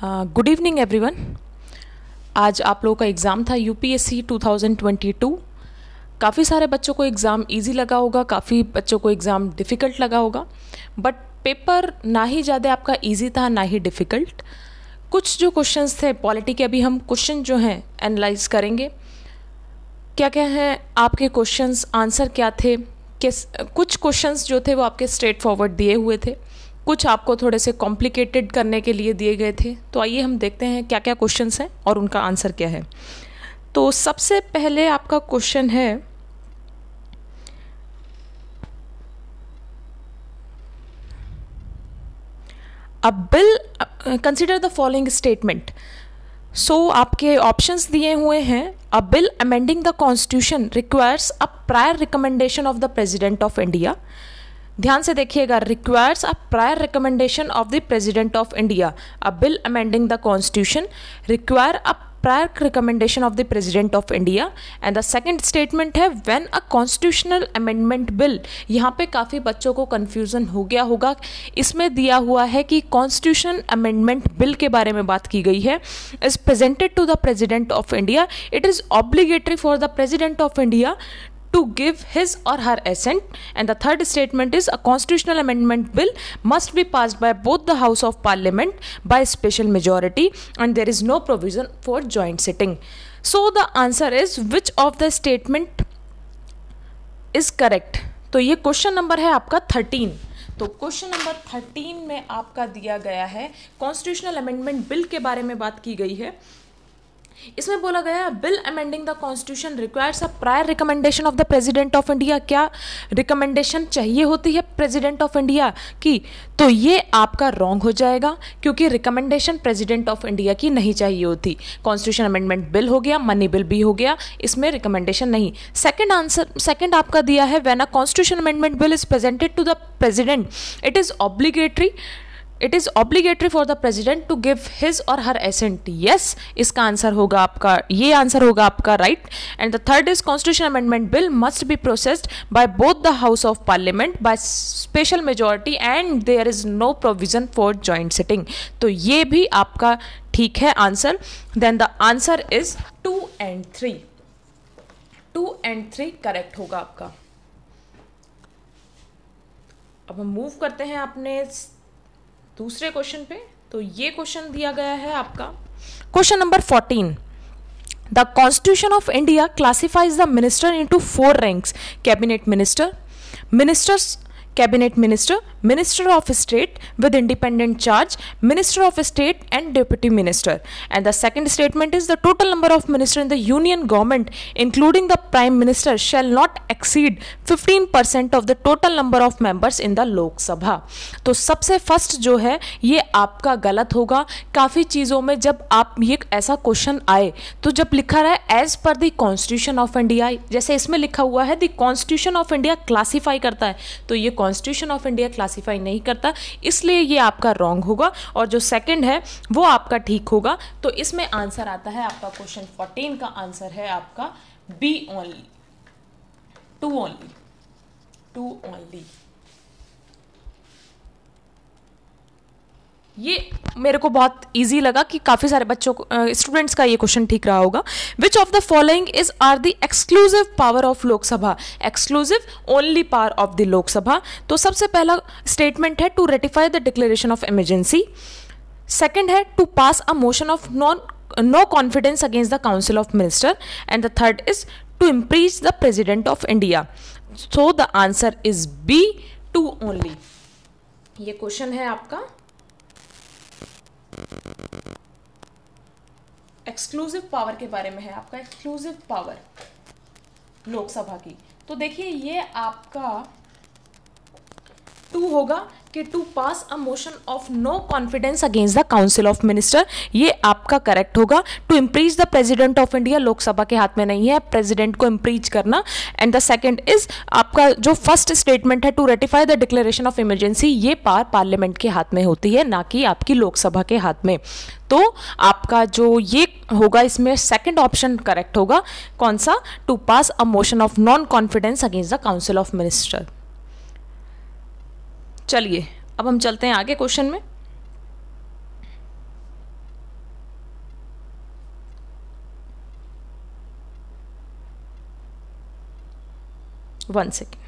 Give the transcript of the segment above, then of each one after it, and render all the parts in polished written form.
Good evening everyone. आज आप लोगों का एग्ज़ाम था यूपीएससी 2022। काफ़ी सारे बच्चों को एग्ज़ाम इजी लगा होगा, काफ़ी बच्चों को एग्ज़ाम डिफ़िकल्ट लगा होगा, बट पेपर ना ही ज़्यादा आपका इजी था ना ही डिफ़िकल्ट। कुछ जो क्वेश्चंस थे पॉलिटी के, अभी हम क्वेश्चन जो हैं एनालाइज करेंगे, क्या क्या हैं आपके क्वेश्चंस, आंसर क्या थे। कुछ क्वेश्चंस जो थे वो आपके स्ट्रेट फॉरवर्ड दिए हुए थे, कुछ आपको थोड़े से कॉम्प्लिकेटेड करने के लिए दिए गए थे। तो आइए हम देखते हैं क्या क्या क्वेश्चंस हैं और उनका आंसर क्या है। तो सबसे पहले आपका क्वेश्चन है, a bill consider the following statement. So आपके ऑप्शंस दिए हुए हैं, a bill amending the constitution requires a prior recommendation of the president of India. ध्यान से देखिएगा, requires a prior recommendation of the president of India. A bill amending the constitution require a prior recommendation of the president of India. And the second statement है, when a constitutional amendment bill. यहाँ पे काफ़ी बच्चों को confusion हो गया होगा, इसमें दिया हुआ है कि कॉन्स्टिट्यूशन अमेंडमेंट बिल के बारे में बात की गई है, is presented to the president of India. It is obligatory for the president of India to give his or her assent. And the third statement is, a constitutional amendment bill must be passed by both the house of parliament by special majority and there is no provision for joint sitting. So the answer is, which of the statement is correct? तो ये question number है आपका 13। तो question number 13 में आपका दिया गया है, कॉन्स्टिट्यूशनल अमेंडमेंट बिल के बारे में बात की गई है। इसमें बोला गया, bill amending the constitution requires a prior recommendation of the president of India. क्या रिकमेंडेशन चाहिए होती है प्रेसिडेंट ऑफ इंडिया की? तो ये आपका रॉन्ग हो जाएगा, क्योंकि रिकमेंडेशन प्रेसिडेंट ऑफ इंडिया की नहीं चाहिए होती। कॉन्स्टिट्यूशन अमेंडमेंट बिल हो गया, मनी बिल भी हो गया, इसमें रिकमेंडेशन नहीं। सेकंड आंसर, सेकंड आपका दिया है, when a constitution amendment bill is presented to the president, it is obligatory for the president to give his or her assent. Yes, इसका आंसर होगा आपका, ये आंसर होगा आपका right. And the third is, constitution amendment bill must be processed by both the house of parliament by special majority and there is no provision for joint sitting. तो ये भी आपका ठीक है answer. Then the answer is 2 and 3। 2 and 3 correct होगा आपका। अब हम मूव करते हैं अपने दूसरे क्वेश्चन पे। तो ये क्वेश्चन दिया गया है आपका question number 14। The constitution of India classifies the minister into 4 ranks, cabinet minister, ministers, cabinet minister, minister of state with independent charge, minister of state and deputy minister. And the second statement is, the total number of ministers in the union government including the prime minister shall not exceed 15% of the total number of members in the लोक सभा। तो सबसे first जो है ये आपका गलत होगा। काफ़ी चीज़ों में जब आप ये ऐसा क्वेश्चन आए तो जब लिखा रहा है as per the constitution of India, जैसे इसमें लिखा हुआ है the constitution of India classify करता है, तो ये कॉन्स्टिट्यूशन ऑफ इंडिया क्लासीफाई नहीं करता, इसलिए ये आपका रॉन्ग होगा। और जो सेकंड है वो आपका ठीक होगा। तो इसमें आंसर आता है आपका क्वेश्चन 14 का आंसर है आपका बी ओनली, 2 ओनली। ये मेरे को बहुत इजी लगा कि काफ़ी सारे बच्चों को, स्टूडेंट्स का ये क्वेश्चन ठीक रहा होगा। Which of the following is are the exclusive power of Lok Sabha, exclusive only power of the Lok Sabha. तो सबसे पहला स्टेटमेंट है, to ratify the declaration of emergency. Second है, to pass a motion of no confidence against the council of minister. And the third is to impeach the president of India. So the answer is B, 2 only. ये question है आपका exclusive power के बारे में है, आपका exclusive power Lok Sabha की। तो देखिए ये आपका 2 होगा कि to pass a motion of no confidence against the council of minister, ये आपका करेक्ट होगा। To impeach the president of India, Lok Sabha के हाथ में नहीं है प्रेसिडेंट को इम्पीच करना। एंड द सेकंड इज, आपका जो फर्स्ट स्टेटमेंट है, to ratify the declaration of emergency, ये पावर पार्लियामेंट के हाथ में होती है, ना कि आपकी लोकसभा के हाथ में। तो आपका जो ये होगा इसमें सेकंड ऑप्शन करेक्ट होगा। कौन सा? To pass a motion of non confidence against the council of minister. चलिए अब हम चलते हैं आगे क्वेश्चन में। 1 second.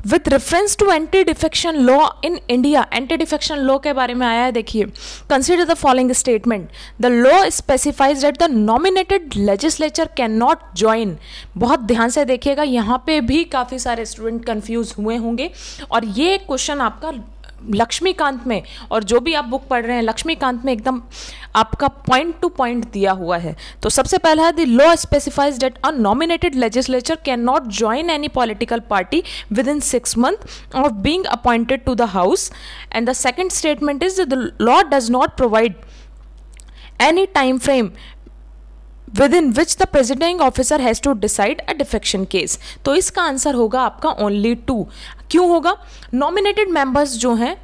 With reference to anti defection law in India, anti defection law के बारे में आया है। देखिए, consider the following statement, the law specifies that the nominated legislature can not join. बहुत ध्यान से देखिएगा, यहाँ पे भी काफ़ी सारे स्टूडेंट कंफ्यूज हुए होंगे, और ये क्वेश्चन आपका लक्ष्मीकांत में, और जो भी आप बुक पढ़ रहे हैं लक्ष्मीकांत में, एकदम आपका पॉइंट टू पॉइंट दिया हुआ है। तो सबसे पहला है, the law specifies that a nominated legislature can not join any political party within 6 months of being appointed to the house. And the second statement is the law does not provide any time frame within which the presiding officer has to decide a defection case। तो इसका answer होगा आपका only 2। क्यों होगा? nominated members जो हैं,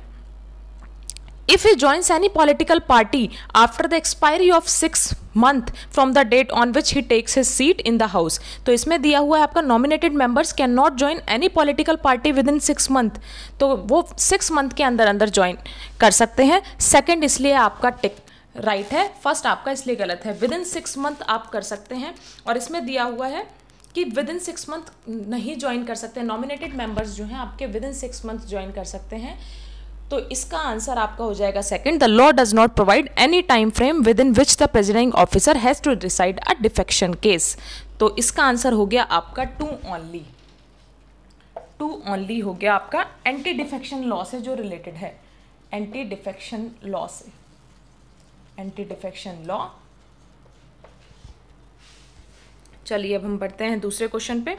if he joins any political party after the expiry of 6 months from the date on which he takes his seat in the house, तो इसमें दिया हुआ है आपका nominated members can not join any political party within 6 months, तो वो 6 month के अंदर अंदर ज्वाइन कर सकते हैं। सेकेंड इसलिए आपका टिक राइट है, फर्स्ट आपका इसलिए गलत है। विद इन 6 months आप कर सकते हैं, और इसमें दिया हुआ है कि विद इन 6 months नहीं ज्वाइन कर सकते। नॉमिनेटेड मेंबर्स जो हैं आपके विद इन 6 months ज्वाइन कर सकते हैं, तो इसका आंसर आपका हो जाएगा second, the law does not provide any time frame within which the presiding officer has to decide a defection case. तो इसका आंसर हो गया आपका 2 only। 2 only हो गया आपका एंटी डिफेक्शन लॉ से जो रिलेटेड है, एंटी डिफेक्शन लॉ से, एंटी डिफेक्शन लॉ। चलिए अब हम बढ़ते हैं दूसरे क्वेश्चन पे।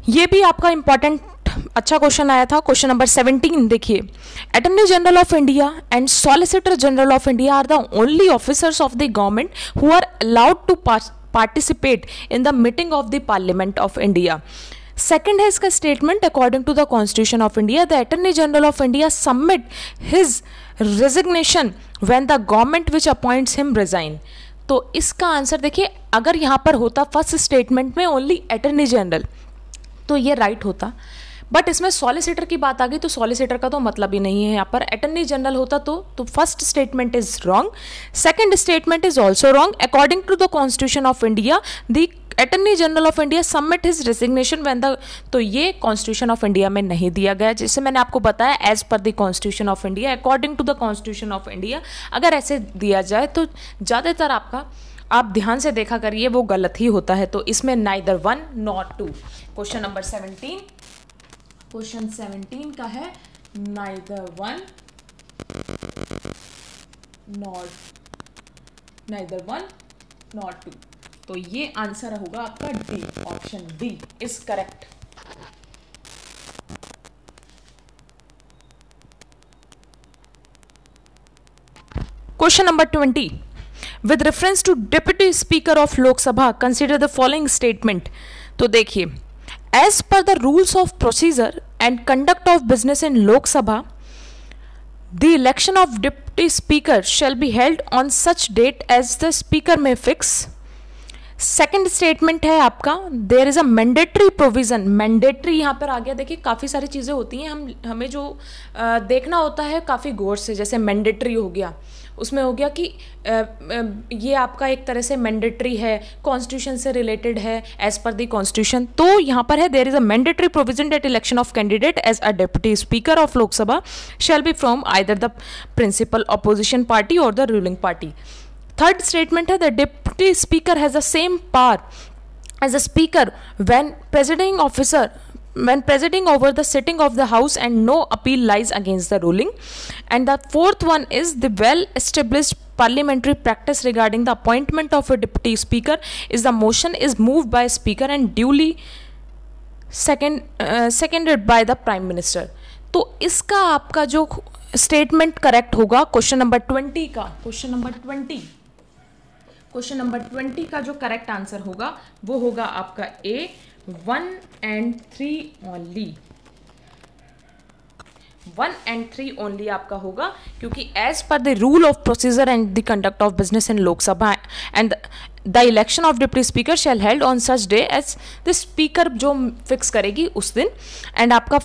ये भी आपका इंपॉर्टेंट अच्छा क्वेश्चन आया था, क्वेश्चन नंबर 17। देखिए, attorney general of India and solicitor general of India are the only officers of the government who are allowed to participate in the meeting of the parliament of India. Second है इसका statement, according to the constitution of India the attorney general of India submit his resignation when the government which appoints him resign. तो इसका answer देखिए, अगर यहाँ पर होता first statement में ओनली अटॉर्नी जनरल तो ये राइट होता, बट इसमें सॉलिसिटर की बात आ गई तो सॉलिसिटर का तो मतलब ही नहीं है यहाँ पर। अटॉर्नी जनरल होता तो first statement is wrong, second statement is also wrong. According to the constitution of India the attorney general of India submit his resignation when the, तो ये कॉन्स्टिट्यूशन ऑफ इंडिया में नहीं दिया गया, जैसे मैंने आपको बताया as per the constitution of India, according to the constitution of India. अगर ऐसे दिया जाए तो ज़्यादातर आपका, आप ध्यान से देखा करिए, वो गलत ही होता है। तो इसमें neither 1 nor 2। Question number 17, question 17 का है नाइदर 1 नॉर 2। तो ये आंसर होगा आपका D, option D is correct. Question number 20, with reference to deputy speaker of Lok Sabha consider the following statement. तो देखिए, as per the rules of procedure and conduct of business in Lok Sabha the election of deputy speaker shall be held on such date as the speaker may fix. Second statement है आपका, there is a mandatory provision. Mandatory यहाँ पर आ गया, देखिए काफ़ी सारी चीज़ें होती हैं, हमें जो देखना होता है काफ़ी गौर से। जैसे मैंडेटरी हो गया, उसमें हो गया कि ये आपका एक तरह से मैंडेटरी है, कॉन्स्टिट्यूशन से रिलेटेड है, एज पर द कॉन्स्टिट्यूशन। तो यहाँ पर है, there is a mandatory provision that election of candidate as a deputy speaker of Lok Sabha shall be from either the principal opposition party और the ruling party. Third statement है, the deputy speaker has the same power as a speaker when presiding over the sitting of the house and no appeal lies against the ruling. And the fourth one is the well established parliamentary practice regarding the appointment of a deputy speaker is the motion is moved by speaker and duly seconded by the prime minister। तो इसका आपका जो statement correct होगा question number 20 का, question number 20 का जो correct answer होगा वो होगा आपका A 1 and 3 only. 1 and 3 only आपका होगा, क्योंकि as per the rule of procedure and the conduct of business in Lok Sabha and the election of deputy speaker shall held on such day as the speaker जो fix करेगी उस दिन। And आपका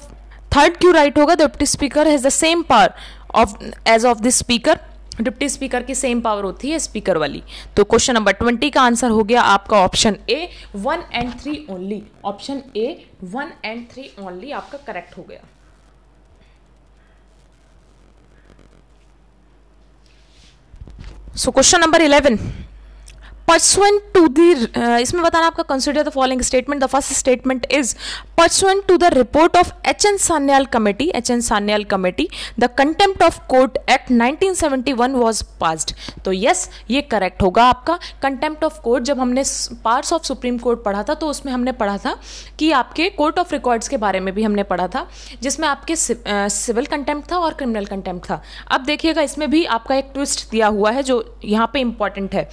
third क्यों right होगा, the deputy speaker has the same power of as of the speaker. Deputy speaker की same power होती है स्पीकर वाली। तो क्वेश्चन नंबर 20 का आंसर हो गया आपका option A 1 and 3 only. Option A 1 and 3 only आपका करेक्ट हो गया। So question number 11, pursuant to the इसमें बताना आपका consider the following statement. The first statement is pursuant to the report of H.N. Sanyal committee, the contempt of court act 1971 was passed. तो yes, ये correct होगा आपका। contempt of court जब हमने parts of supreme court पढ़ा था तो उसमें हमने पढ़ा था कि आपके court of records के बारे में भी हमने पढ़ा था, जिसमें आपके civil contempt था और criminal contempt था। अब देखिएगा इसमें भी आपका एक twist दिया हुआ है जो यहाँ पे important है।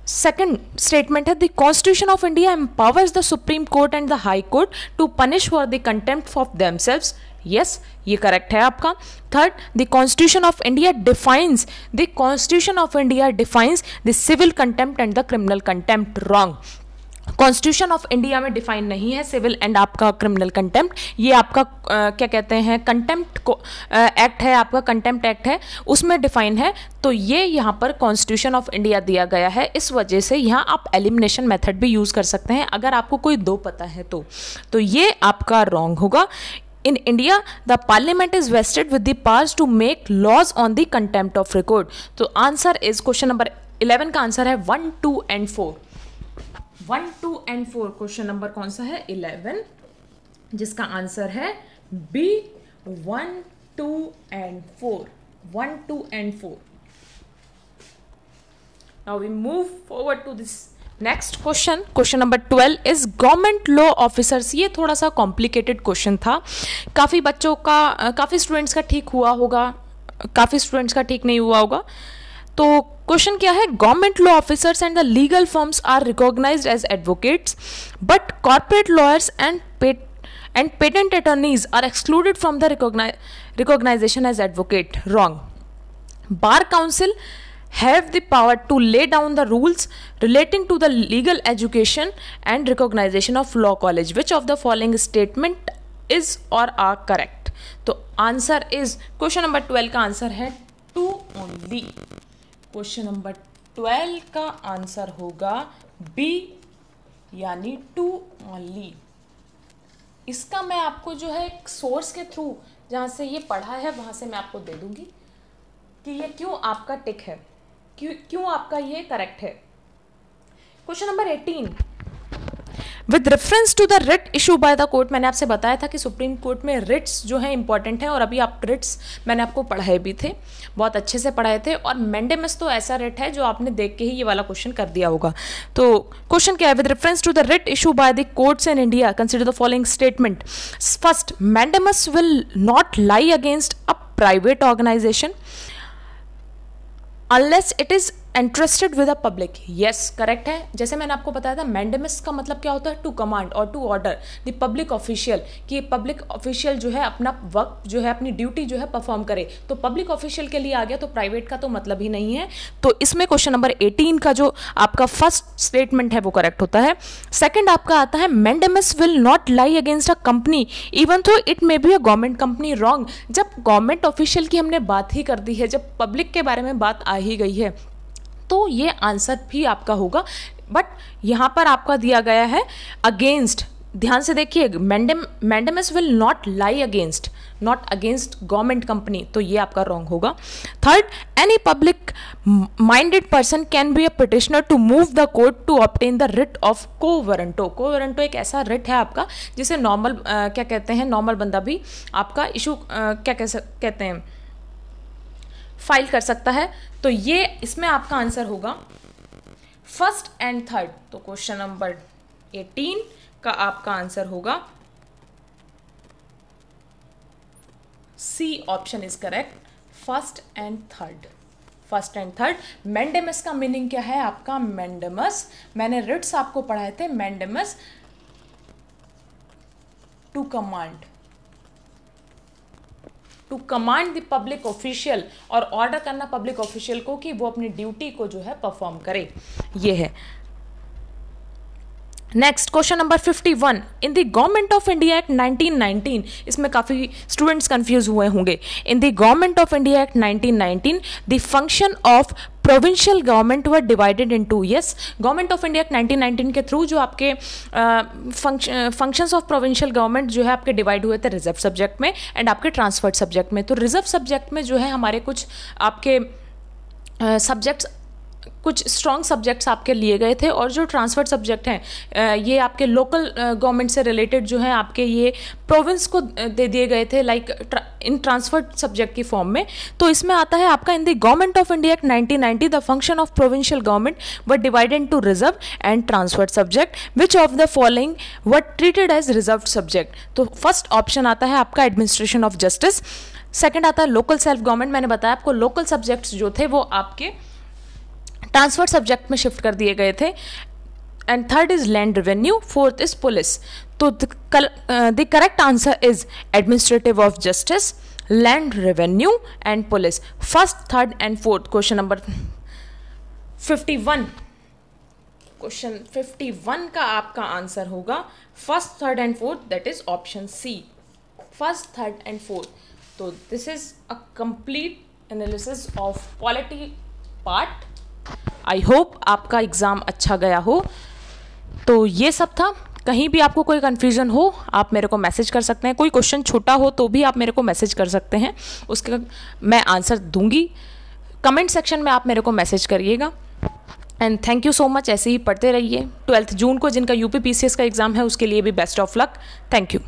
सेकेंड स्टेटमेंट है the constitution of India empowers the supreme court and the high court to punish for the contempt of themselves. Yes, ये करेक्ट है आपका। Third, the constitution of India defines the civil contempt and the criminal contempt. Wrong. Constitution of India में define नहीं है civil and आपका criminal contempt. ये आपका क्या कहते हैं कंटेम्प्ट एक्ट है, आपका कंटेम्प्ट एक्ट है, उसमें डिफाइन है। तो ये यहाँ पर कॉन्स्टिट्यूशन ऑफ इंडिया दिया गया है, इस वजह से यहाँ आप एलिमिनेशन मेथड भी यूज़ कर सकते हैं अगर आपको कोई दो पता है तो ये आपका रॉन्ग होगा। In India, the parliament is vested with the powers to make laws on the contempt of record. तो आंसर इज क्वेश्चन नंबर 11 का आंसर है 1, 2 and 4। 1, 2 and 4 क्वेश्चन नंबर कौन सा है? 11, जिसका आंसर है B 1, 2 and 4। 1, 2 and 4। Now we move forward to this next question. Question number 12 is government law officers. ये थोड़ा सा कॉम्प्लिकेटेड क्वेश्चन था, काफ़ी बच्चों का, काफ़ी स्टूडेंट्स का ठीक हुआ होगा, काफ़ी स्टूडेंट्स का ठीक नहीं हुआ होगा। तो क्वेश्चन क्या है? Government law officers and the legal firms are recognised as advocates but corporate lawyers and patent attorneys are excluded from the recognition as advocate. Wrong. Bar council have the power to lay down the rules relating to the legal education and recognition of law college. Which of the following statement is or are correct? तो answer is question number 12 का answer है 2 only. Question number 12 का answer होगा B यानी 2 only. इसका मैं आपको जो है एक सोर्स के थ्रू जहाँ से ये पढ़ा है वहाँ से मैं आपको दे दूंगी कि ये क्यों आपका टिक है, क्यों आपका ये करेक्ट है। Question number 18, with reference to the writ issue by the court. मैंने आपसे बताया था कि सुप्रीम कोर्ट में रिट्स जो है इंपॉर्टेंट है और अभी आप रिट्स मैंने आपको पढ़ाए भी थे, बहुत अच्छे से पढ़ाए थे। और मैंडेमस तो ऐसा रिट है जो आपने देख के ही ये वाला क्वेश्चन कर दिया होगा। तो क्वेश्चन क्या है? With reference to the writ issue by the courts in India consider the following statement. First, mandamus will not lie against a private organisation unless it is entrusted with the public। yes, correct है। जैसे मैंने आपको बताया था mandamus का मतलब क्या होता है? टू कमांड और to order the public official, कि पब्लिक ऑफिशियल जो है अपना वर्क जो है अपनी ड्यूटी जो है परफॉर्म करे। तो पब्लिक ऑफिशियल के लिए आ गया, तो प्राइवेट का तो मतलब ही नहीं है। तो इसमें क्वेश्चन नंबर 18 का जो आपका फर्स्ट स्टेटमेंट है वो करेक्ट होता है। सेकेंड आपका आता है mandamus will not lie against a company even though it may be a government company. Wrong. जब गवर्नमेंट ऑफिशियल की हमने बात ही कर दी है, जब पब्लिक के बारे में बात आ ही गई है, तो ये आंसर भी आपका होगा। बट यहाँ पर आपका दिया गया है अगेंस्ट। ध्यान से देखिए, mandamus will not lie against, not against government company, तो ये आपका रॉन्ग होगा। Third, any public minded person can be a petitioner to move the court to obtain the writ of quo warranto. Quo warranto एक ऐसा writ है आपका जिसे normal क्या कहते हैं, नॉर्मल बंदा भी आपका इशू क्या कहते हैं फाइल कर सकता है। तो ये इसमें आपका आंसर होगा फर्स्ट एंड थर्ड। तो क्वेश्चन नंबर 18 का आपका आंसर होगा C option is correct, first and third. First and third. Mandamus का मीनिंग क्या है आपका? मैंडेमस, मैंने रिट्स आपको पढ़ाए थे। Mandamus to command, to command the public official, और ऑर्डर करना पब्लिक ऑफिशियल को कि वो अपनी ड्यूटी को जो है परफॉर्म करे, ये है। Next question number 51, in the government of India act 1919, इसमें काफ़ी स्टूडेंट्स कंफ्यूज हुए होंगे। In the government of India act 1919 the function of provincial government were divided into. Yes, government of India act 1919 के through जो आपके functions of provincial government जो है आपके डिवाइड हुए थे रिजर्व सब्जेक्ट में एंड आपके ट्रांसफर्ड सब्जेक्ट में। तो रिजर्व सब्जेक्ट में जो है हमारे कुछ आपके सब्जेक्ट्स कुछ स्ट्रॉन्ग सब्जेक्ट्स आपके लिए गए थे, और जो ट्रांसफर्ड सब्जेक्ट हैं ये आपके लोकल गवर्नमेंट से रिलेटेड जो है आपके ये प्रोविंस को दे दिए गए थे, लाइक इन ट्रांसफर्ड सब्जेक्ट की फॉर्म में। तो इसमें आता है आपका in the government of India act 1990 the function of provincial government were divided into reserve and transferred subject, which of the following were treated as reserve subject. तो first option आता है आपका एडमिनिस्ट्रेशन ऑफ जस्टिस, सेकेंड आता है local self government, मैंने बताया आपको local subjects जो थे वो आपके ट्रांसफर्ड सब्जेक्ट में शिफ्ट कर दिए गए थे, and third is land revenue, fourth is police. तो the correct answer is administrative of justice, land revenue and police. First, third and fourth. Question number 51, question 51 का आपका आंसर होगा first, third and fourth, that is option C, first, third and fourth. तो this is a complete analysis of polity part. I hope आपका exam अच्छा गया हो। तो ये सब था। कहीं भी आपको कोई कन्फ्यूज़न हो आप मेरे को मैसेज कर सकते हैं, कोई क्वेश्चन छोटा हो तो भी आप मेरे को मैसेज कर सकते हैं, उसका मैं आंसर दूंगी। कमेंट सेक्शन में आप मेरे को मैसेज करिएगा। And thank you so much, ऐसे ही पढ़ते रहिए। 12 जून को जिनका यूपी पीसीएस का एग्ज़ाम है उसके लिए भी best of luck. Thank you.